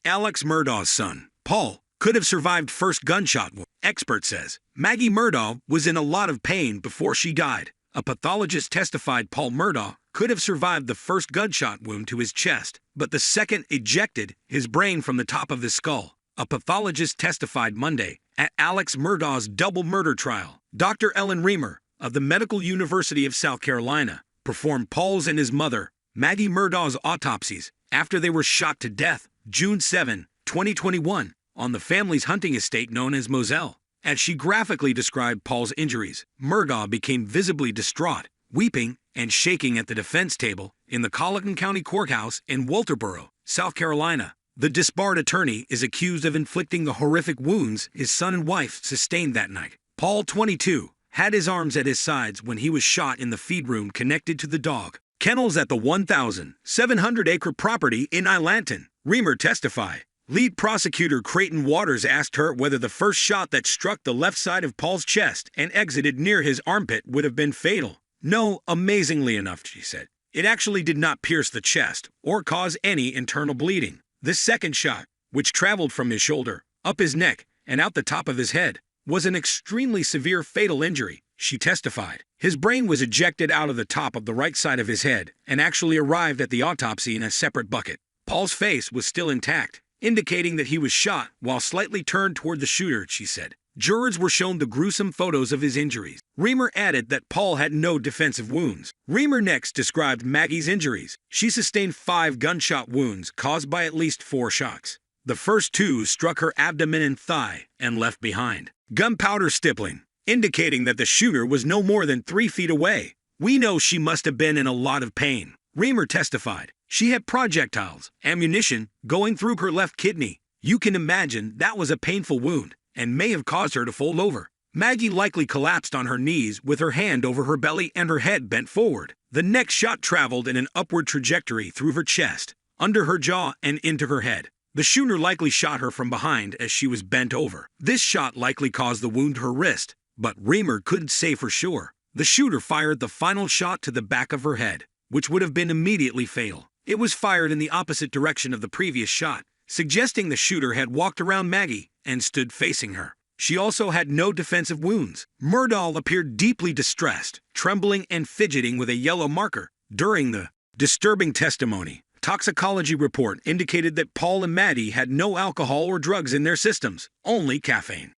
Alex Murdaugh's son, Paul, could have survived first gunshot wound. Expert says Maggie Murdaugh was in a lot of pain before she died. A pathologist testified Paul Murdaugh could have survived the first gunshot wound to his chest, but the second ejected his brain from the top of his skull. A pathologist testified Monday at Alex Murdaugh's double murder trial. Dr. Ellen Reamer of the Medical University of South Carolina performed Paul's and his mother, Maggie Murdaugh's autopsies after they were shot to death June 7, 2021, on the family's hunting estate known as Moselle. As she graphically described Paul's injuries, Murdaugh became visibly distraught, weeping and shaking at the defense table in the Colleton County Courthouse in Walterboro, South Carolina. The disbarred attorney is accused of inflicting the horrific wounds his son and wife sustained that night. Paul, 22, had his arms at his sides when he was shot in the feed room connected to the dog kennels at the 1,700-acre property in Islanton. Reamer testified. Lead prosecutor Creighton Waters asked her whether the first shot that struck the left side of Paul's chest and exited near his armpit would have been fatal. No, amazingly enough, she said. It actually did not pierce the chest or cause any internal bleeding. The second shot, which traveled from his shoulder, up his neck, and out the top of his head, was an extremely severe fatal injury, she testified. His brain was ejected out of the top of the right side of his head and actually arrived at the autopsy in a separate bucket. Paul's face was still intact, indicating that he was shot while slightly turned toward the shooter, she said. Jurors were shown the gruesome photos of his injuries. Reamer added that Paul had no defensive wounds. Reamer next described Maggie's injuries. She sustained 5 gunshot wounds caused by at least 4 shots. The first 2 struck her abdomen and thigh and left behind gunpowder stippling, indicating that the shooter was no more than 3 feet away. We know she must have been in a lot of pain, Reamer testified. She had projectiles, ammunition, going through her left kidney. You can imagine that was a painful wound and may have caused her to fold over. Maggie likely collapsed on her knees with her hand over her belly and her head bent forward. The next shot traveled in an upward trajectory through her chest, under her jaw, and into her head. The shooter likely shot her from behind as she was bent over. This shot likely caused the wound to her wrist, but Reamer couldn't say for sure. The shooter fired the final shot to the back of her head, which would have been immediately fatal. It was fired in the opposite direction of the previous shot, suggesting the shooter had walked around Maggie and stood facing her. She also had no defensive wounds. Murdaugh appeared deeply distressed, trembling and fidgeting with a yellow marker. During the disturbing testimony, toxicology report indicated that Paul and Maddie had no alcohol or drugs in their systems, only caffeine.